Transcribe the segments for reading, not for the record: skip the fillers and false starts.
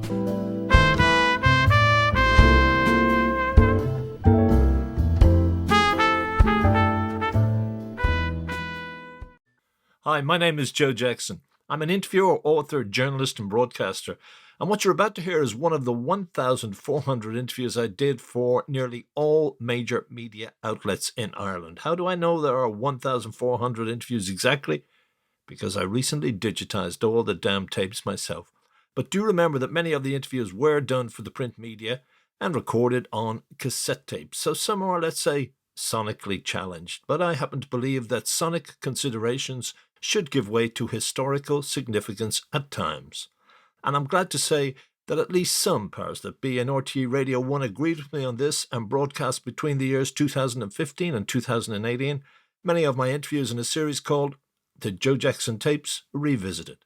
Hi, my name is Joe Jackson. I'm an interviewer, author, journalist, and broadcaster. And what you're about to hear is one of the 1,400 interviews I did for nearly all major media outlets in Ireland. How do I know there are 1,400 interviews exactly? Because I recently digitized all the damn tapes myself. But do remember that many of the interviews were done for the print media and recorded on cassette tapes. So some are, let's say, sonically challenged. But I happen to believe that sonic considerations should give way to historical significance at times. And I'm glad to say that at least some powers that be in RTE Radio 1 agreed with me on this and broadcast between the years 2015 and 2018 many of my interviews in a series called The Joe Jackson Tapes Revisited.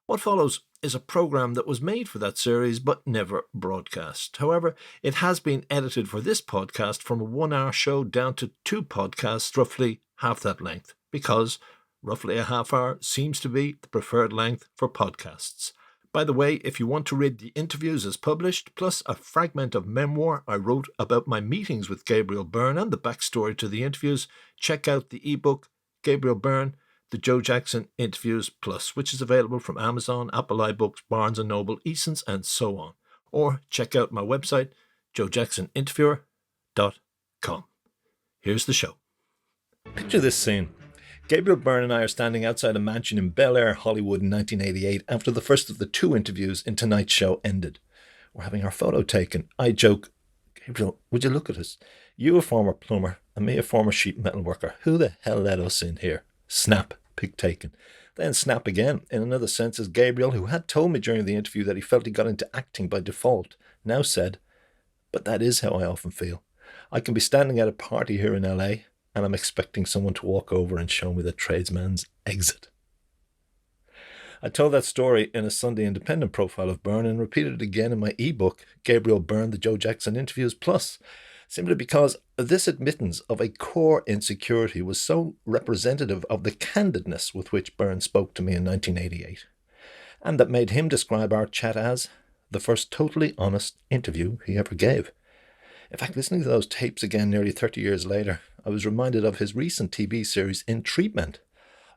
What follows is a program that was made for that series but never broadcast. However, it has been edited for this podcast from a 1-hour show down to 2 podcasts roughly half that length, because roughly a half hour seems to be the preferred length for podcasts. By the way, if you want to read the interviews as published, plus a fragment of memoir I wrote about my meetings with Gabriel Byrne and the backstory to the interviews, check out the eBook Gabriel Byrne, The Joe Jackson Interviews Plus, which is available from Amazon, Apple iBooks, Barnes & Noble, Eason's, and so on. Or check out my website, joejacksoninterviewer.com. Here's the show. Picture this scene. Gabriel Byrne and I are standing outside a mansion in Bel Air, Hollywood in 1988 after the first of the 2 interviews in tonight's show ended. We're having our photo taken. I joke, Gabriel, would you look at us? You a former plumber and me a former sheet metal worker. Who the hell let us in here? Snap, pic taken. Then snap again, in another sense, as Gabriel, who had told me during the interview that he felt he got into acting by default, now said, but that is how I often feel. I can be standing at a party here in LA and I'm expecting someone to walk over and show me the tradesman's exit. I told that story in a Sunday Independent profile of Byrne and repeated it again in my ebook, Gabriel Byrne, The Joe Jackson Interviews Plus, simply because this admittance of a core insecurity was so representative of the candidness with which Byrne spoke to me in 1988, and that made him describe our chat as the first totally honest interview he ever gave. In fact, listening to those tapes again nearly 30 years later, I was reminded of his recent TV series In Treatment,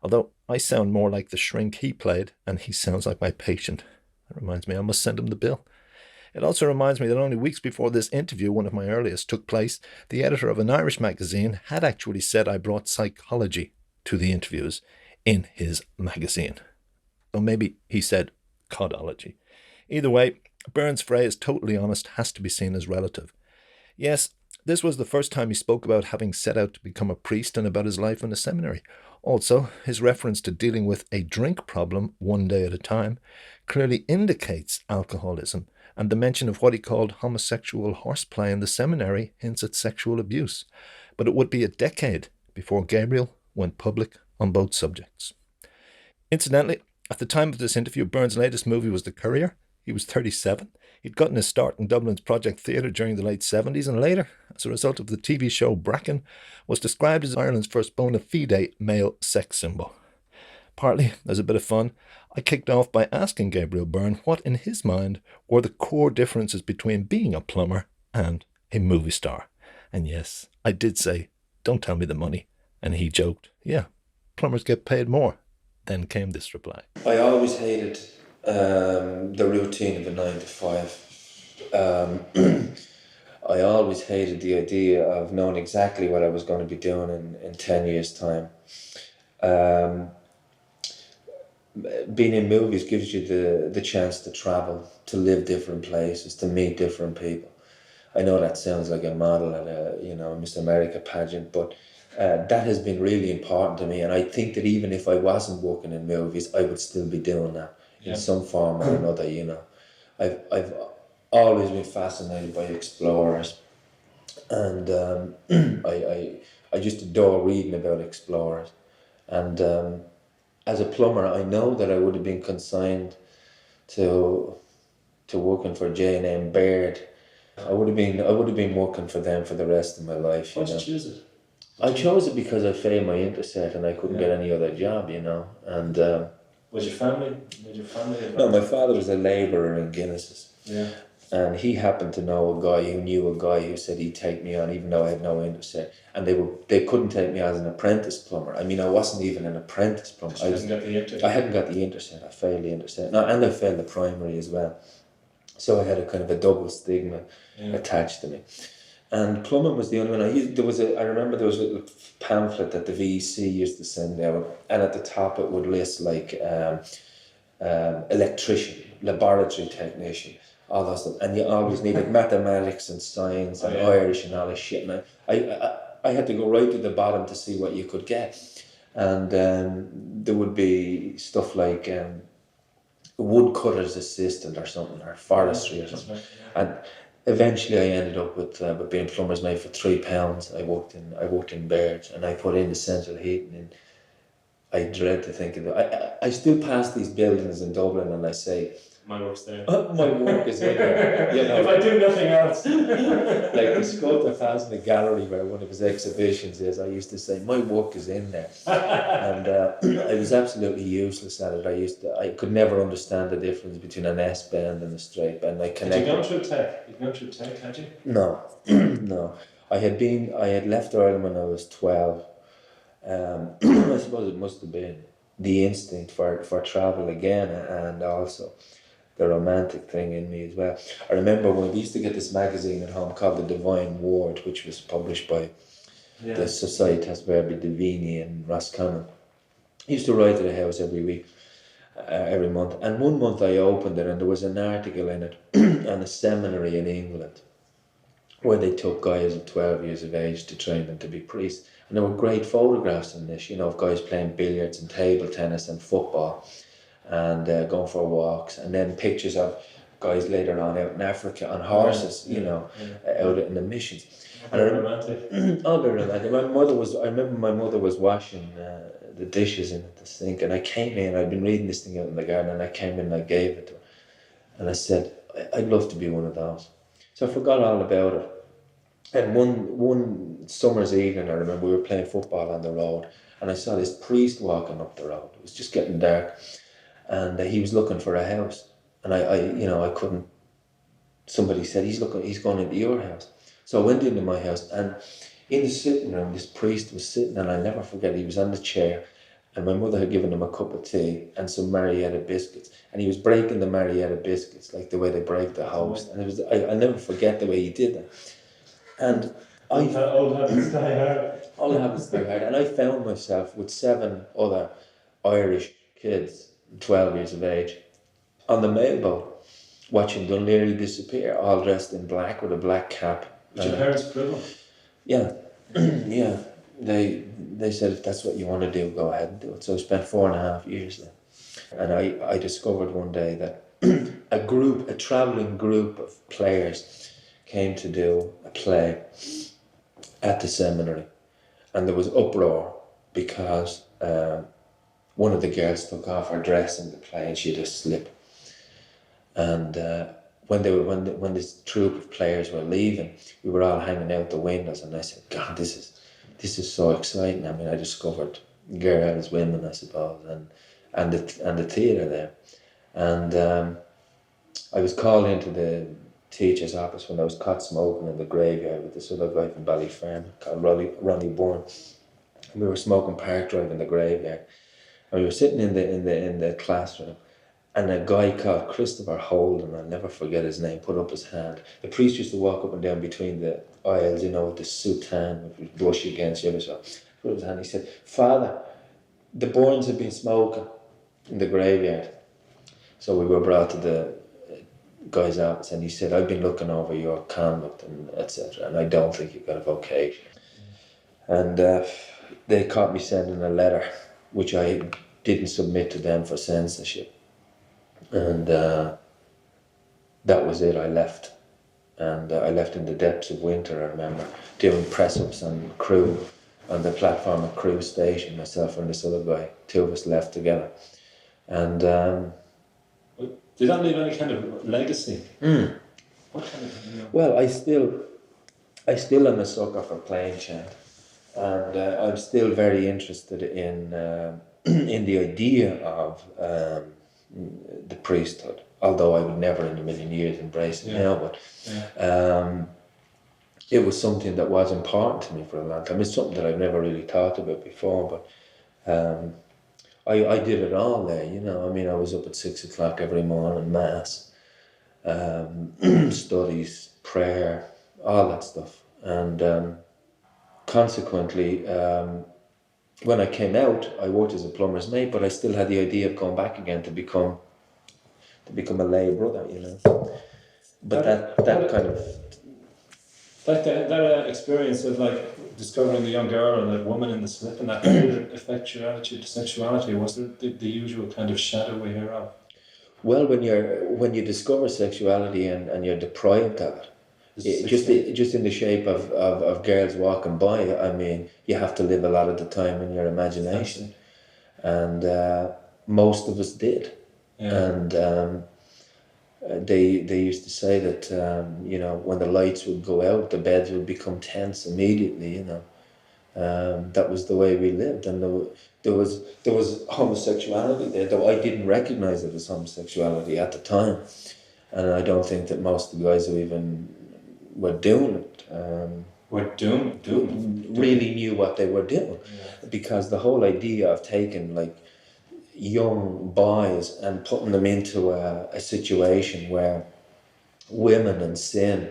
although I sound more like the shrink he played and he sounds like my patient. That reminds me I must send him the bill. It also reminds me that only weeks before this interview, one of my earliest, took place, the editor of an Irish magazine had actually said I brought psychology to the interviews in his magazine. Or maybe he said codology. Either way, Byrne's phrase, totally honest, has to be seen as relative. Yes, this was the first time he spoke about having set out to become a priest and about his life in a seminary. Also, his reference to dealing with a drink problem one day at a time clearly indicates alcoholism, and the mention of what he called homosexual horseplay in the seminary hints at sexual abuse. But it would be a decade before Gabriel went public on both subjects. Incidentally, at the time of this interview, Byrne's latest movie was The Courier. He was 37. He'd gotten his start in Dublin's Project Theatre during the late 70s, and later, as a result of the TV show Bracken, was described as Ireland's first bona fide male sex symbol. Partly as a bit of fun, I kicked off by asking Gabriel Byrne what, in his mind, were the core differences between being a plumber and a movie star. And yes, I did say, don't tell me the money. And he joked, yeah, plumbers get paid more. Then came this reply. I always hated the routine of a 9 to 5. I always hated the idea of knowing exactly what I was going to be doing in 10 years' time. Being in movies gives you the chance to travel, to live different places, to meet different people. I know that sounds like a model at a Miss America pageant, but that has been really important to me, and I think that even if I wasn't working in movies, I would still be doing that in some form or another. I've always been fascinated by explorers, and I just adore reading about explorers. And as a plumber, I know that I would have been consigned to working for J&M Baird. I would have been working for them for the rest of my life. Why'd you choose it? I chose it because I failed my interset and I couldn't get any other job, and Was your family? no, my father was a labourer in Guinness's. Yeah. And he happened to know a guy who knew a guy who said he'd take me on, even though I had no interest in it. And they couldn't take me as an apprentice plumber. I mean, I wasn't even an apprentice plumber. I hadn't got the interest in it. I failed the interest in it. No, and I failed the primary as well. So I had a kind of a double stigma attached to me. And plumbing was the only one I remember there was a little pamphlet that the VEC used to send out, and at the top it would list like electrician, laboratory technician, all those stuff. And you always needed mathematics and science and Irish and all this shit. And I had to go right to the bottom to see what you could get. And there would be stuff like woodcutter's assistant or something, or forestry or something. Right, yeah. And eventually I ended up with being plumber's mate for £3. I worked in Birds, and I put in the central heating, and I dread to think of it. I still pass these buildings in Dublin and I say, my work's there. My work is in there. You know, if I do nothing else. Like the sculptor has in the gallery where one of his exhibitions is, I used to say, my work is in there. And I was absolutely useless at it. I could never understand the difference between an S bend and a straight bend. Had you gone through tech? You'd gone through tech, had you? No, no. I had left Ireland when I was 12. I suppose it must have been the instinct for travel again, and also the romantic thing in me as well. I remember when we used to get this magazine at home called The Divine Ward, which was published by the Societas Verbi Divini in Roscommon. I used to write to the house every week, every month, and one month I opened it and there was an article in it on a seminary in England where they took guys of 12 years of age to train them to be priests. And there were great photographs in this, you know, of guys playing billiards and table tennis and football and going for walks. And then pictures of guys later on out in Africa on horses, you know, out in the missions. Very romantic. Oh, very romantic. I remember my mother was washing the dishes in the sink, and I came in, I'd been reading this thing out in the garden, and I came in and I gave it to her. And I said, I'd love to be one of those. So I forgot all about it. And one summer's evening, I remember we were playing football on the road, and I saw this priest walking up the road. It was just getting dark, and he was looking for a house. And I couldn't. Somebody said he's going into your house. So I went into my house, and in the sitting room, this priest was sitting, and I'll never forget. He was on the chair, and my mother had given him a cup of tea and some Marietta biscuits, and he was breaking the Marietta biscuits like the way they break the host. And I'll never forget the way he did that. And old habits die hard. Old habits die hard. And I found myself with 7 other Irish kids, 12 years of age, on the mailboat, watching Dunleary disappear, all dressed in black with a black cap. Did your parents approve? Yeah, yeah. They said, if that's what you want to do, go ahead and do it. So I spent 4.5 years there. And I discovered one day that a travelling group of players came to do a play at the seminary, and there was uproar because one of the girls took off her dress in the play and she had a slip. And when this troupe of players were leaving, we were all hanging out the windows, and I said, God, this is so exciting. I mean, I discovered girls, women, I suppose, and the theatre there. And I was called into the teacher's office when I was caught smoking in the graveyard with this other guy from Ballyferm called Ronnie Byrne. And we were smoking Park Drive in the graveyard. And we were sitting in the classroom, and a guy called Christopher Holden, I'll never forget his name, put up his hand. The priest used to walk up and down between the aisles, you know, with the soutane, which was brush against the other side. Put up his hand, he said, Father, the Byrnes have been smoking in the graveyard. So we were brought to the guy's office, and he said, I've been looking over your conduct and etc., and I don't think you've got a vocation. And they caught me sending a letter which I didn't submit to them for censorship, and that was it. I left, and I left in the depths of winter. I remember doing press-ups on the platform at Crewe Station, myself and this other guy. 2 of us left together, and did that leave any kind of legacy? What kind of? You know? Well, I still am a sucker for plain chant, and I'm still very interested in the idea of the priesthood. although I would never in a million years embrace it now, but it was something that was important to me for a long time. It's something that I've never really thought about before, but I did it all there, you know. I mean, I was up at 6 o'clock every morning, mass, studies, prayer, all that stuff. And consequently, when I came out, I worked as a plumber's mate, but I still had the idea of going back again to become a lay brother, you know. But that kind of... That experience of like discovering the young girl and the woman in the slip, and that, did it affect your attitude to sexuality? Was it the usual kind of shadow we hear of? Well, when you discover sexuality and you're deprived of it, just in the shape of girls walking by, I mean, you have to live a lot of the time in your imagination, and most of us did. And they used to say that you know, when the lights would go out, the beds would become tense immediately, you know. That was the way we lived, and there was homosexuality there, though I didn't recognize it as homosexuality at the time, and I don't think that most of the guys who even were doing it really knew what they were doing, because the whole idea of taking like young boys and putting them into a situation where women and sin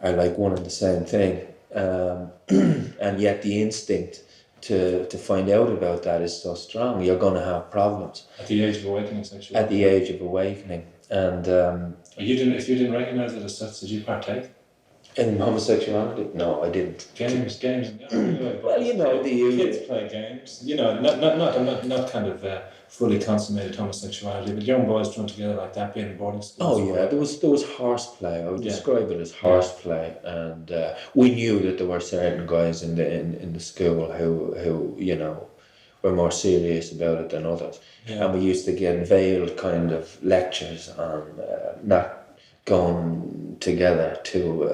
are like one and the same thing, and yet the instinct to find out about that is so strong, you're going to have problems at the age of awakening sexuality. At the age of awakening, and if you didn't recognize it as such, did you partake in homosexuality? No, I didn't. Games. Well, you know, kids play games. You know, not kind of fully consummated homosexuality, but young boys thrown together like that, being in boarding schools. Oh yeah, there was horseplay. I would describe it as horseplay, and we knew that there were certain guys in the school who you know were more serious about it than others, and we used to get veiled kind of lectures on not going together to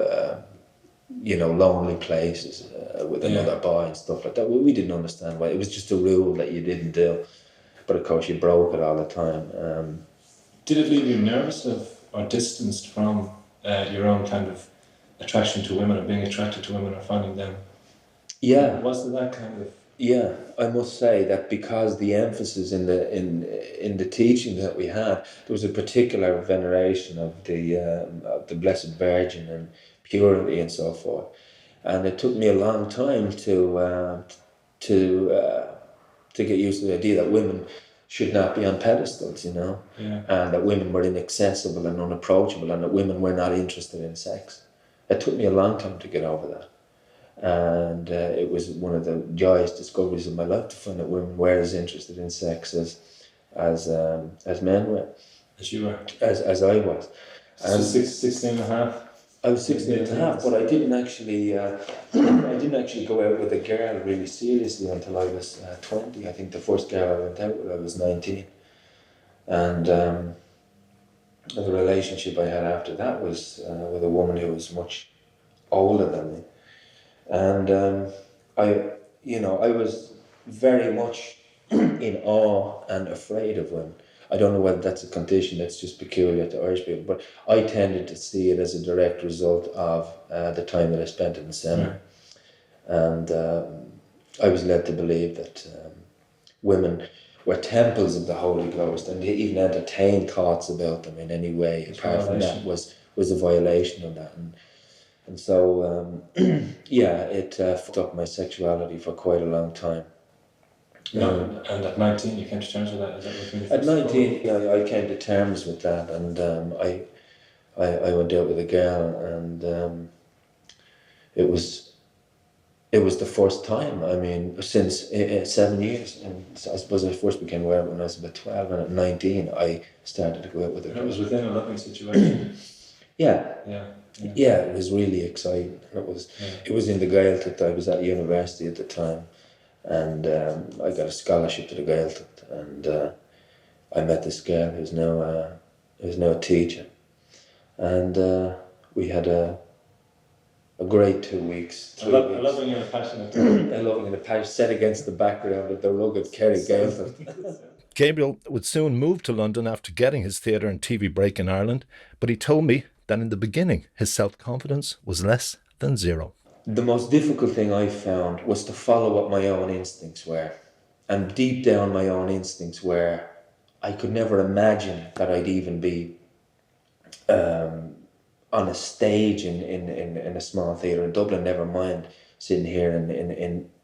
you know, lonely places with another boy and stuff like that. We didn't understand why. It was just a rule that you didn't do, but of course you broke it all the time. Did it leave you nervous or distanced from your own kind of attraction to women, or being attracted to women, or finding them? Yeah. Was there that kind of... Yeah, I must say that because the emphasis in the teaching that we had, there was a particular veneration of the Blessed Virgin and purity and so forth, and it took me a long time to get used to the idea that women should not be on pedestals, you know, and that women were inaccessible and unapproachable, and that women were not interested in sex. It took me a long time to get over that. And it was one of the joyous discoveries of my life to find that women were as interested in sex as men were. As you were? As I was. So 16 and a half? I was 16 and a half, but I didn't actually go out with a girl really seriously until I was 20. I think the first girl I went out with, I was 19. And the relationship I had after that was with a woman who was much older than me. And I was very much in awe and afraid of women. I don't know whether that's a condition that's just peculiar to Irish people, but I tended to see it as a direct result of the time that I spent in the seminary. And I was led to believe that women were temples of the Holy Ghost, and even entertain thoughts about them in any way apart from that was a violation of that. And so, it fucked up my sexuality for quite a long time. And at 19 you came to terms with that? Is that what you at 19, I came to terms with that, and I went out with a girl, and it was the first time, I mean, since 7 years. And I suppose I first became aware of it when I was about 12, and at 19 I started to go out with her. It was within a loving situation. Yeah, it was really exciting. It was in the Gaeltacht. I was at university at the time, and I got a scholarship to the Gaeltacht, and I met this girl who's now a teacher, and we had a great 2 weeks. A loving and a passionate a loving and a passion set against the background of the rugged Kerry Gaeltacht. Gabriel would soon move to London after getting his theatre and TV break in Ireland, but he told me that in the beginning his self-confidence was less than zero. The most difficult thing I found was to follow what my own instincts were. And deep down my own instincts were, I could never imagine that I'd even be on a stage in a small theatre in Dublin, never mind sitting here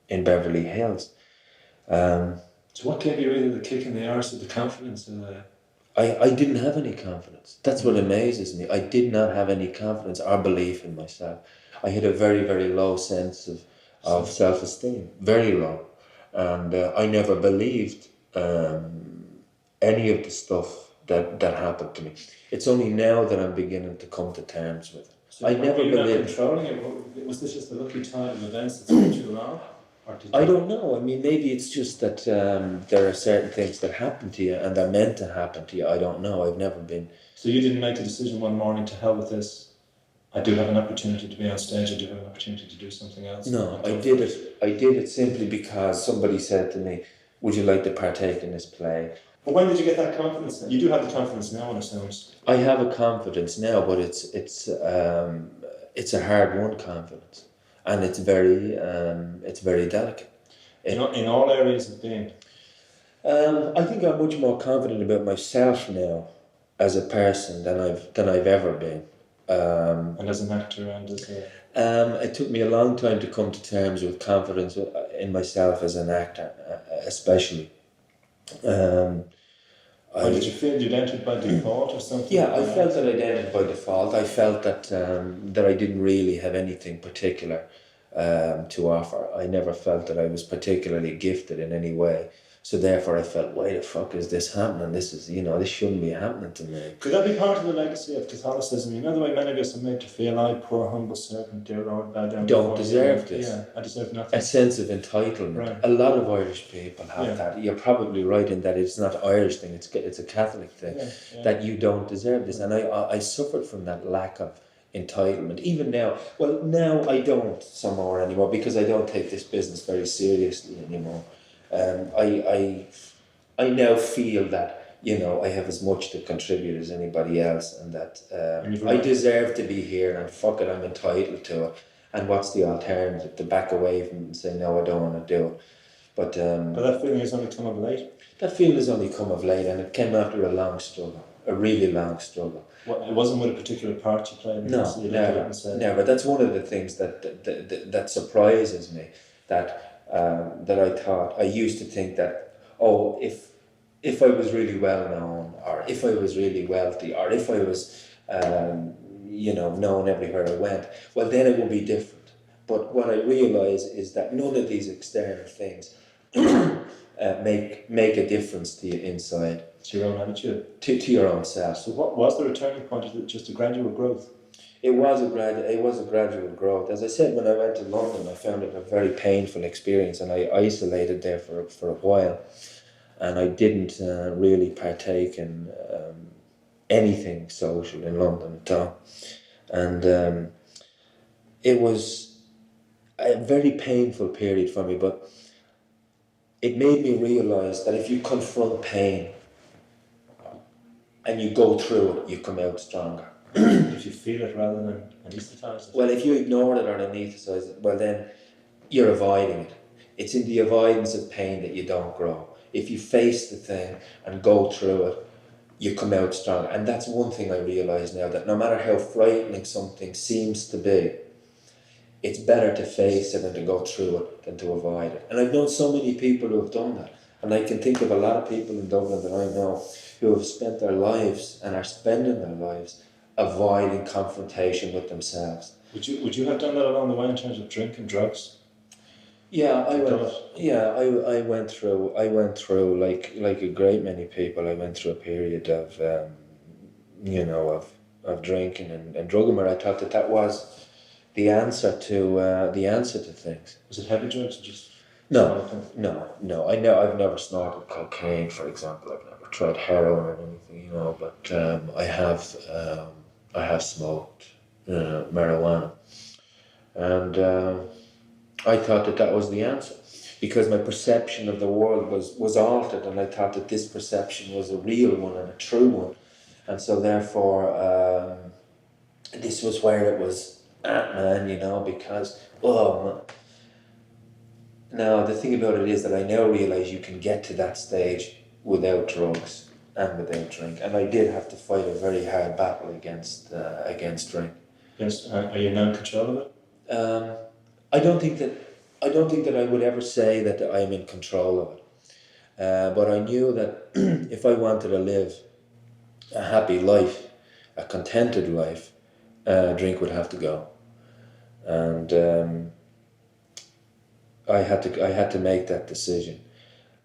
in Beverly Hills. So what gave you either the kick in the arse or the confidence in the... I didn't have any confidence. That's what amazes me. I did not have any confidence or belief in myself. I had a very, very low sense of self-esteem, very low. And I never believed any of the stuff that happened to me. It's only now that I'm beginning to come to terms with it. So I never believed... Were you not controlling it? Was this just a lucky tide of events that sent you along? I don't know. I mean, maybe it's just that there are certain things that happen to you and they're meant to happen to you. I don't know. I've never been... So you didn't make a decision one morning, to hell with this, I do have an opportunity to be on stage, I do have an opportunity to do something else? No, I did it simply because somebody said to me, would you like to partake in this play? But when did you get that confidence? You do have the confidence now, it sounds. I have a confidence now, but it's a hard-won confidence. And it's very delicate. In all areas of being? I think I'm much more confident about myself now as a person than I've ever been. And as an actor and as a... It took me a long time to come to terms with confidence in myself as an actor, especially. Did you feel you'd entered by default or something? Yeah, I felt that I'd entered by default. I felt that I didn't really have anything particular to offer. I never felt that I was particularly gifted in any way. So therefore I felt, why the fuck is this happening? This is, this shouldn't be happening to me. Could that be part of the legacy of Catholicism? You know the way many of us are made to feel, I, poor humble servant, dear Lord, bow down. Don't deserve this. Yeah, I deserve nothing. A sense of entitlement. Right. A lot of Irish people have that. You're probably right in that it's not an Irish thing, it's a Catholic thing. Yeah. That you don't deserve this. And I suffered from that lack of entitlement. Even now, well, now I don't somehow anymore because I don't take this business very seriously anymore. I now feel that I have as much to contribute as anybody else, and that I deserve to be here, and fuck it, I'm entitled to it. And what's the alternative? To back away from it and say no, I don't want to do it. But that feeling has only come of late. That feeling has only come of late, and it came after a long struggle, a really long struggle. Well, it wasn't with a particular part you played. No, never. That's one of the things that surprises me. That I used to think that, if I was really well known, or if I was really wealthy, or if I was known everywhere I went, well then it would be different. But what I realise is that none of these external things make a difference to you inside. To your own attitude? To your own self. So what was the returning point? Is it just a gradual growth? It was a gradual growth. As I said, when I went to London, I found it a very painful experience, and I isolated there for a while, and I didn't really partake in anything social in London at all, and it was a very painful period for me. But it made me realise that if you confront pain and you go through it, you come out stronger. If you feel it rather than anaesthetise it? Well, if you ignore it or anaesthetise it, well then you're avoiding it. It's in the avoidance of pain that you don't grow. If you face the thing and go through it, you come out stronger. And that's one thing I realise now, that no matter how frightening something seems to be, it's better to face it and to go through it than to avoid it. And I've known so many people who have done that. And I can think of a lot of people in Dublin that I know who have spent their lives and are spending their lives avoiding confrontation with themselves. Would you have done that along the way in terms of drink and drugs? Yeah, I went through like a great many people. I went through a period of of drinking and drugging, where I thought that was the answer to things. Was it heavy drugs or just? No. I've never snorted cocaine, for example. I've never tried heroin or anything, but I have smoked marijuana, and I thought that was the answer. because my perception of the world was altered, and I thought that this perception was a real one and a true one. And so therefore, this was where it was at, man, you know, because, oh, man. Now, the thing about it is that I now realise you can get to that stage without drugs and without drink. And I did have to fight a very hard battle against drink. Yes. Are you now in control of it? I don't think that I would ever say that I am in control of it. But I knew that if I wanted to live a happy life, a contented life, drink would have to go. And I had to make that decision.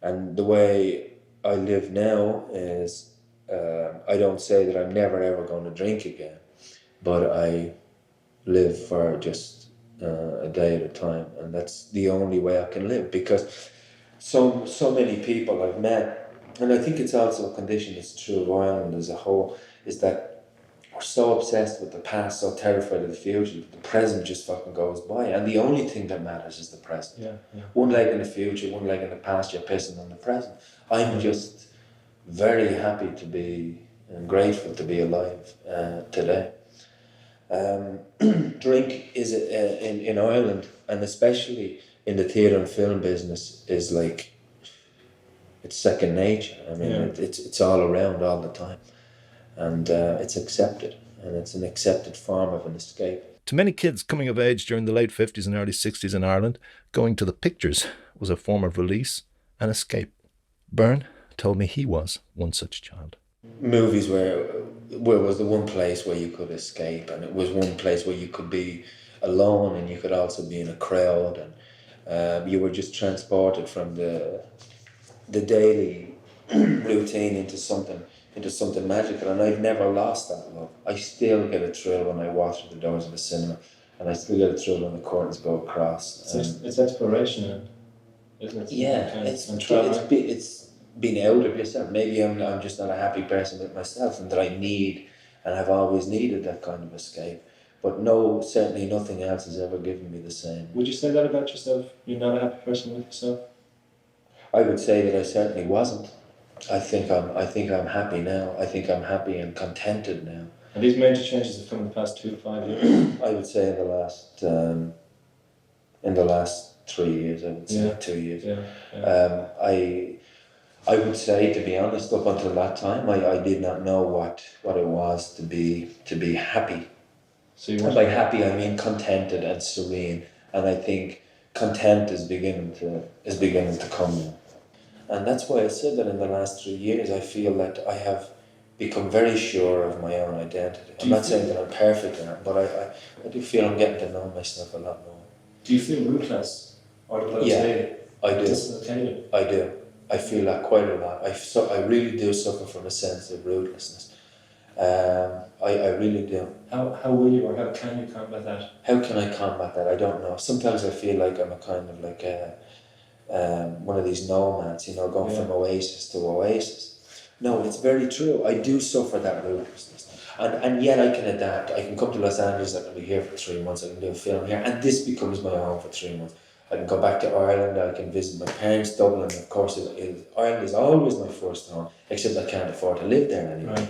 And the way I live now is, I don't say that I'm never ever going to drink again, but I live for just a day at a time, and that's the only way I can live, because so many people I've met, and I think it's also a condition that's true of Ireland as a whole, is that we're so obsessed with the past, so terrified of the future, that the present just fucking goes by, and the only thing that matters is the present. Yeah. One leg in the future, one leg in the past, you're pissing on the present. I'm just very happy to be, and grateful to be alive today. Drink is in Ireland, and especially in the theatre and film business, is like, it's second nature. I mean, it's all around all the time, and it's accepted, and it's an accepted form of an escape. To many kids coming of age during the late 50s and early 60s in Ireland, going to the pictures was a form of release and escape. Byrne told me he was one such child. Movies was the one place where you could escape, and it was one place where you could be alone, and you could also be in a crowd, and you were just transported from the daily routine into something magical. And I've never lost that love. I still get a thrill when I walk through the doors of the cinema, and I still get a thrill when the curtains go across. It's exploration, isn't it? Yeah, it's being out of yourself. Maybe I'm just not a happy person with myself, and that I need, and have always needed, that kind of escape. But no, certainly nothing else has ever given me the same. Would you say that about yourself? You're not a happy person with yourself? I would say that I certainly wasn't. I think I'm happy now. I think I'm happy and contented now. And these major changes have come in the past 2 to 5 years? I would say in the last 3 years, I would say 2 years. Yeah. I would say, to be honest, up until that time, I did not know what it was to be happy. So you and by happy, I mean contented and serene. And I think content is beginning to come now. And that's why I said that in the last 3 years, I feel that I have become very sure of my own identity. I'm not saying that I'm perfect in it, but I do feel I'm getting to know myself a lot more. Do you feel ruthless? Or yeah, I do. Dislocated? I do. I feel that quite a lot. I really do suffer from a sense of ruthlessness. I really do. How will you, or how can you combat that? How can I combat that? I don't know. Sometimes I feel like I'm a kind of like one of these nomads, going from oasis to oasis. No, it's very true. I do suffer that ruthlessness. And yet I can adapt. I can come to Los Angeles, I can be here for 3 months, I can do a film here, and this becomes my home for 3 months. I can go back to Ireland, I can visit my parents, Dublin, of course. Ireland is always my first home, except I can't afford to live there anymore. Right.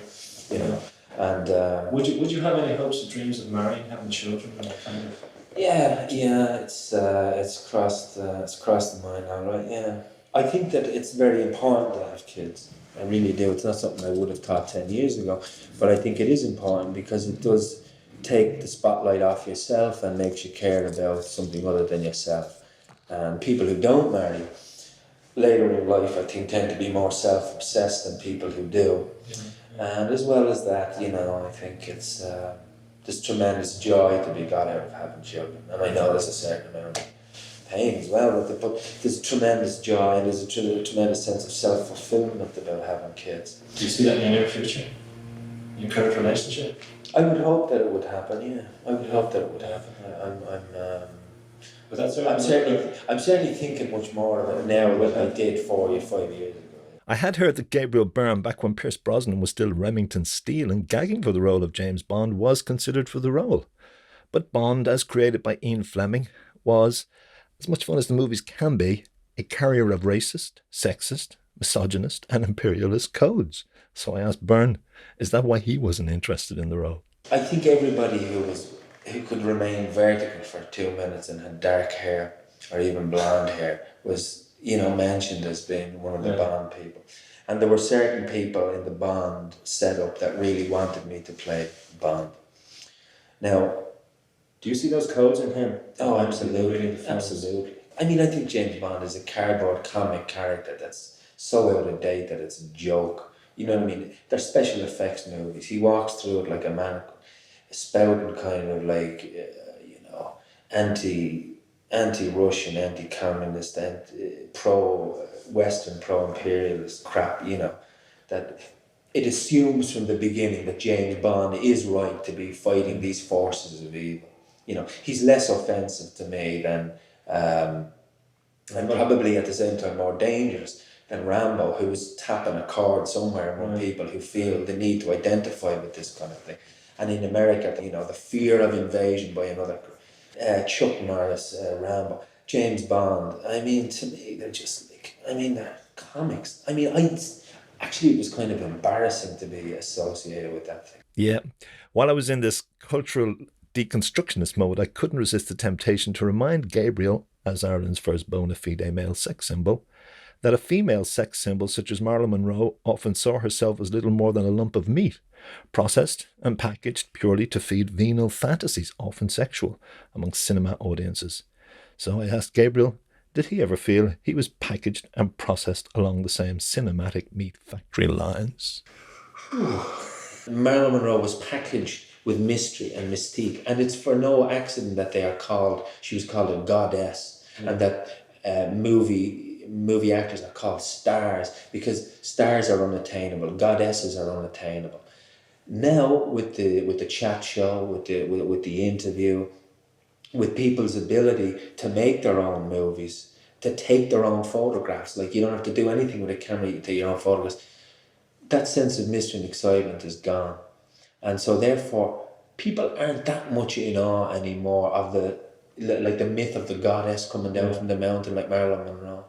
And would you have any hopes or dreams of marrying, having children, or kind of? Yeah, it's crossed the mind now, right? Yeah, I think that it's very important to have kids. I really do. It's not something I would have thought 10 years ago, but I think it is important because it does take the spotlight off yourself and makes you care about something other than yourself. And people who don't marry later in life, I think, tend to be more self-obsessed than people who do. And as well as that, I think it's there's tremendous joy to be got out of having children. And I know there's a certain amount of pain as well with it, but there's tremendous joy and there's a tremendous sense of self-fulfillment about having kids. Do you see that in your near future? In your current relationship? I would hope that it would happen, yeah. I would hope that it would happen. But that's I'm certainly thinking much more of it now than I did 4 or 5 years ago. I had heard that Gabriel Byrne, back when Pierce Brosnan was still Remington Steele and gagging for the role of James Bond, was considered for the role. But Bond, as created by Ian Fleming, was, as much fun as the movies can be, a carrier of racist, sexist, misogynist, and imperialist codes. So I asked Byrne, is that why he wasn't interested in the role? I think everybody who could remain vertical for 2 minutes and had dark hair or even blonde hair was, mentioned as being one of the Bond people. And there were certain people in the Bond setup that really wanted me to play Bond. Now, do you see those codes in him? Oh, absolutely, absolutely. I mean, I think James Bond is a cardboard comic character that's so out of date that it's a joke. You know what I mean? They're special effects movies. He walks through it like a mannequin, spouting kind of like, anti-Russian, anti-communist, pro-Western, pro-imperialist crap, that it assumes from the beginning that James Bond is right to be fighting these forces of evil. He's less offensive to me than, and probably at the same time more dangerous than Rambo, who was tapping a chord somewhere among people who feel the need to identify with this kind of thing. And in America, the fear of invasion by another, Chuck Norris, Rambo, James Bond. I mean, to me, they're just they're comics. I mean, it was kind of embarrassing to be associated with that thing. Yeah. While I was in this cultural deconstructionist mode, I couldn't resist the temptation to remind Gabriel, as Ireland's first bona fide male sex symbol, that a female sex symbol such as Marilyn Monroe often saw herself as little more than a lump of meat, processed and packaged purely to feed venal fantasies, often sexual, among cinema audiences. So I asked Gabriel, did he ever feel he was packaged and processed along the same cinematic meat factory lines? Marilyn Monroe was packaged with mystery and mystique, and it's for no accident that she was called a goddess, and that movie actors are called stars, because stars are unattainable, goddesses are unattainable. Now with the chat show, with the interview, with people's ability to make their own movies, to take their own photographs, like you don't have to do anything with a camera, you take your own photographs, that sense of mystery and excitement is gone. And so therefore, people aren't that much in awe anymore of the myth of the goddess coming down from the mountain like Marilyn Monroe.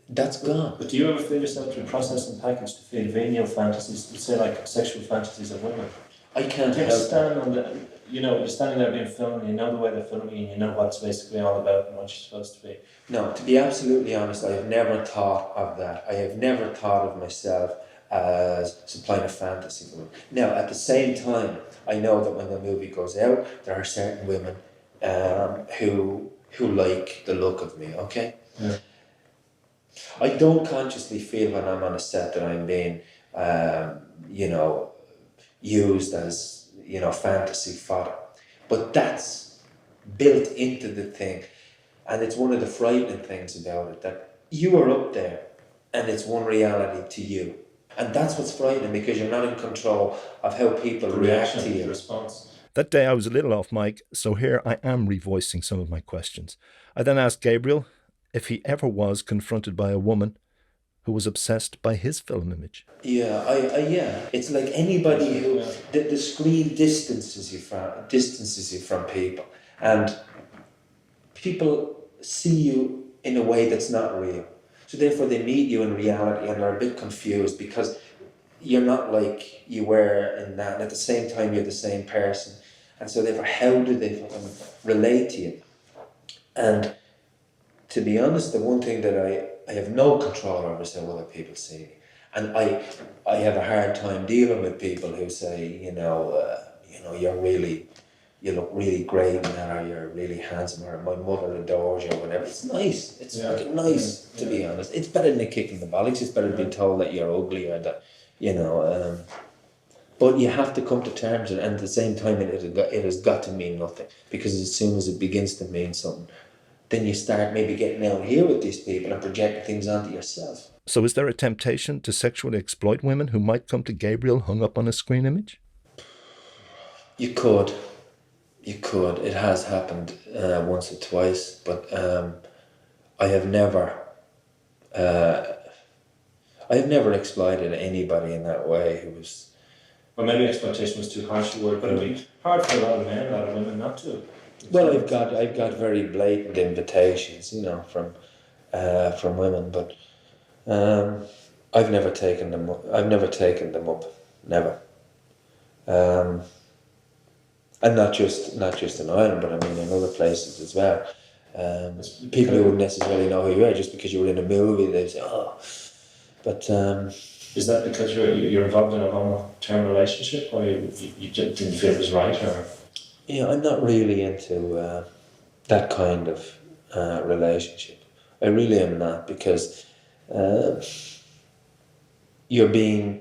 That's gone. But do you ever feel yourself to be processed and packaged to feel venial fantasies, say like sexual fantasies of women? I can't help stand on the, you're standing there being filmed, you know the way they're filming you, and you know what it's basically all about and what you're supposed to be. No, to be absolutely honest, I have never thought of that. I have never thought of myself as supplying a fantasy for them. Now, at the same time, I know that when the movie goes out, there are certain women who like the look of me, okay? Yeah. I don't consciously feel when I'm on a set that I'm being, used as, fantasy fodder. But that's built into the thing. And it's one of the frightening things about it, that you are up there and it's one reality to you. And that's what's frightening, because you're not in control of how people react to you. Response. That day I was a little off mic, so here I am revoicing some of my questions. I then asked Gabriel if he ever was confronted by a woman who was obsessed by his film image. Yeah, it's like anybody who the screen distances you from people, and people see you in a way that's not real. So therefore they meet you in reality and they're a bit confused, because you're not like you were in that, and at the same time you're the same person. And so therefore, how do they relate to you? And to be honest, the one thing that I have no control over is how other people see me. And I have a hard time dealing with people who say, you look really great in that, or you're really handsome, or my mother adores you, or whatever. It's nice. It's fucking nice, to be honest. It's better than a kick in the bollocks. It's better than being told that you're ugly, or that, but you have to come to terms with it, and at the same time it has got to mean nothing, because as soon as it begins to mean something, then you start maybe getting out here with these people and projecting things onto yourself. So is there a temptation to sexually exploit women who might come to Gabriel hung up on a screen image? You could. It has happened once or twice, but I have never exploited anybody in that way who was... Well, maybe exploitation was too harsh a word, but it'd be hard for a lot of men, a lot of women not to. Well, I've got very blatant invitations, from from women, but I've never taken them up. Never. And not just in Ireland, but I mean in other places as well. People who wouldn't necessarily know who you are just because you were in a movie, they'd say, "Oh," but. Is that because you're involved in a long-term relationship, or you just didn't feel it was right, or? Yeah, I'm not really into that kind of relationship. I really am not, because you're being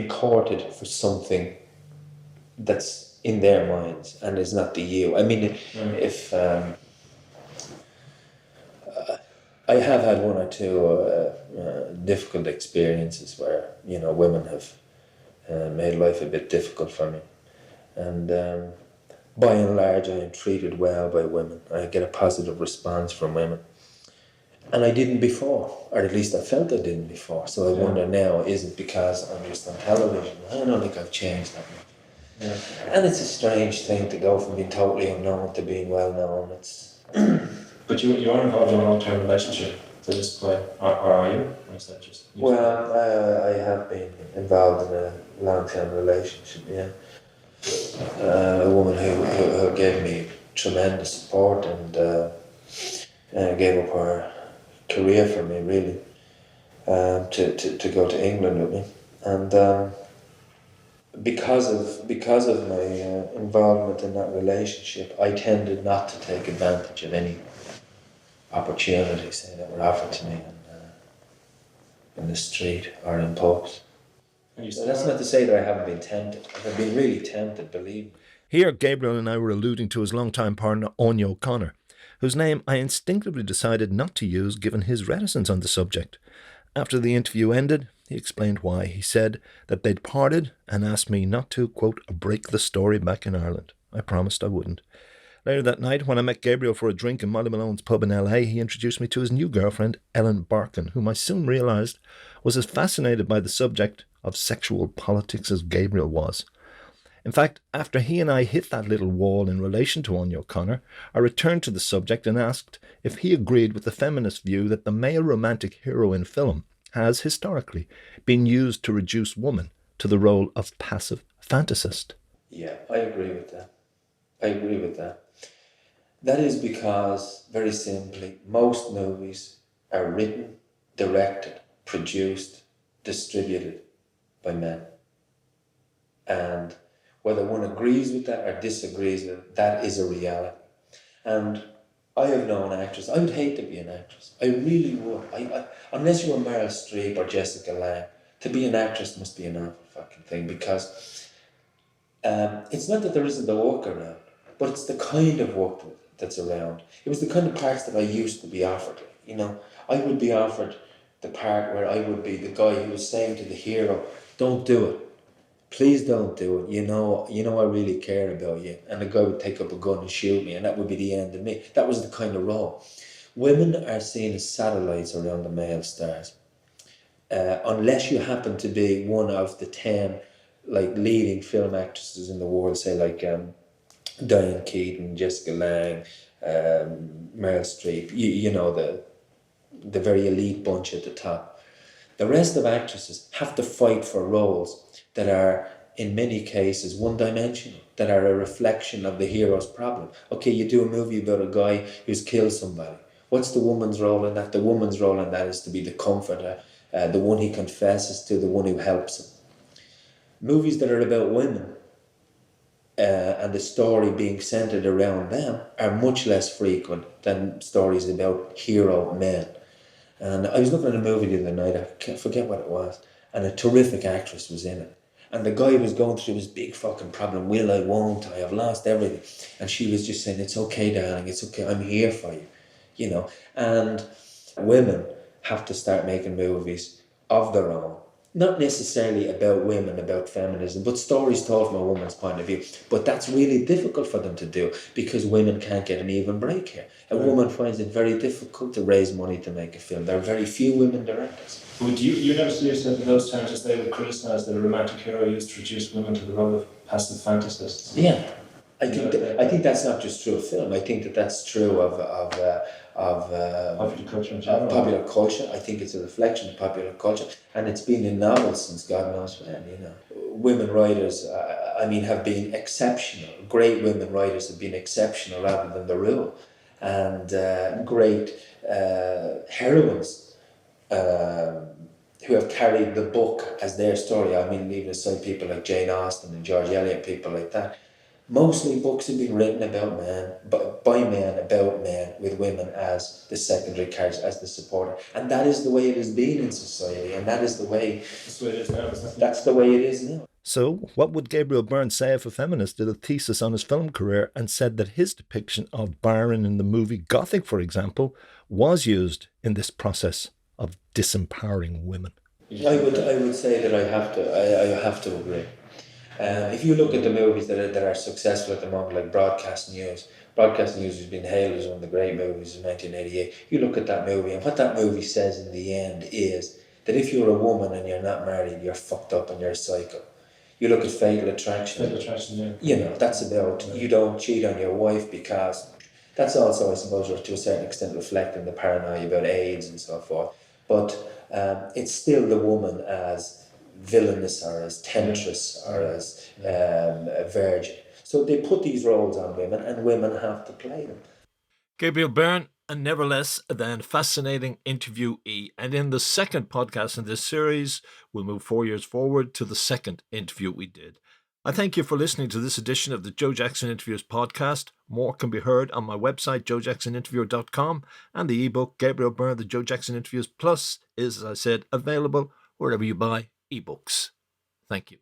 courted for something that's in their minds and is not the you. I mean, if I have had one or two difficult experiences where women have made life a bit difficult for me, and by and large, I am treated well by women. I get a positive response from women. And I didn't before, or at least I felt I didn't before. So I wonder now, is it because I'm just on television? I don't think I've changed that much. Yeah. And it's a strange thing to go from being totally unknown to being well known. It's. But you are involved in a long-term relationship to this point, or are you? Or is that just? Well, I have been involved in a long-term relationship. Yeah. A woman who gave me tremendous support and gave up her career for me, really, to go to England with me, and because of my involvement in that relationship, I tended not to take advantage of any opportunities that were offered to me in the street or in pubs. So that's not to say that I haven't been tempted. I've been really tempted, believe me. Here, Gabriel and I were alluding to his longtime partner, Anya O'Connor, whose name I instinctively decided not to use given his reticence on the subject. After the interview ended, he explained why. He said that they'd parted and asked me not to, quote, break the story back in Ireland. I promised I wouldn't. Later that night, when I met Gabriel for a drink in Molly Malone's pub in LA, he introduced me to his new girlfriend, Ellen Barkin, whom I soon realised was as fascinated by the subject of sexual politics as Gabriel was. In fact, after he and I hit that little wall in relation to Anya O'Connor, I returned to the subject and asked if he agreed with the feminist view that the male romantic hero in film has, historically, been used to reduce women to the role of passive fantasist. Yeah, I agree with that. That is because, very simply, most movies are written, directed, produced, distributed by men. And whether one agrees with that or disagrees with it, that is a reality. And I have known actors. I would hate to be an actress. I really would. Unless you were Meryl Streep or Jessica Lange, to be an actress must be an awful fucking thing, because it's not that there isn't the work around, but it's the kind of work that's around. It was the kind of parts that I used to be offered. I would be offered the part where I would be the guy who was saying to the hero, "Don't do it. Please don't do it. I really care about you." And the guy would take up a gun and shoot me, and that would be the end of me. That was the kind of role. Women are seen as satellites around the male stars. Unless you happen to be one of the 10 leading film actresses in the world, say Diane Keaton, Jessica Lange, Meryl Streep, the very elite bunch at the top. The rest of actresses have to fight for roles that are, in many cases, one-dimensional, that are a reflection of the hero's problem. Okay, you do a movie about a guy who's killed somebody. What's the woman's role in that? The woman's role in that is to be the comforter, the one he confesses to, the one who helps him. Movies that are about women and the story being centered around them are much less frequent than stories about hero men. And I was looking at a movie the other night, I forget what it was, and a terrific actress was in it. And the guy was going through this big fucking problem. Will I, won't I? I've lost everything. And she was just saying, "It's okay, darling, it's okay, I'm here for you." And women have to start making movies of their own. Not necessarily about women, about feminism, but stories told from a woman's point of view. But that's really difficult for them to do, because women can't get an even break here. A woman finds it very difficult to raise money to make a film. There are very few women directors. Would you never see yourself in those terms, as they would criticise that a romantic hero used to reduce women to the role of passive fantasists? Yeah. I think that's not just true of film. I think that's true of popular culture in general. popular culture. I think it's a reflection of popular culture, and it's been in novels since God knows when. Women writers, have been exceptional. Great women writers have been exceptional rather than the rule, and great heroines who have carried the book as their story. Leaving aside people like Jane Austen and George Eliot, people like that. Mostly books have been written about men, but by men, about men, with women as the secondary characters, as the supporter. And that is the way it has been in society, and that is the way... That's the way it is now, isn't it? That's the way it is now. So, what would Gabriel Byrne say if a feminist did a thesis on his film career and said that his depiction of Byron in the movie Gothic, for example, was used in this process of disempowering women? I would say that I have to agree. If you look at the movies that are successful at the moment, like Broadcast News has been hailed as one of the great movies in 1988. You look at that movie, and what that movie says in the end is that if you're a woman and you're not married, you're fucked up and you're a psycho. You look at Fatal Attraction. Yeah. That's about you don't cheat on your wife, because that's also, I suppose, to a certain extent reflecting the paranoia about AIDS and so forth. But it's still the woman as villainous or as temptress or as a virgin. So they put these roles on women, and women have to play them. Gabriel Byrne, a never less than fascinating interviewee. And in the second podcast in this series, we'll move 4 years forward to the second interview we did. I thank you for listening to this edition of the Joe Jackson Interviews podcast. More can be heard on my website, joejacksoninterviewer.com, and the ebook Gabriel Byrne, The Joe Jackson Interviews Plus is, as I said, available wherever you buy ebooks. Thank you.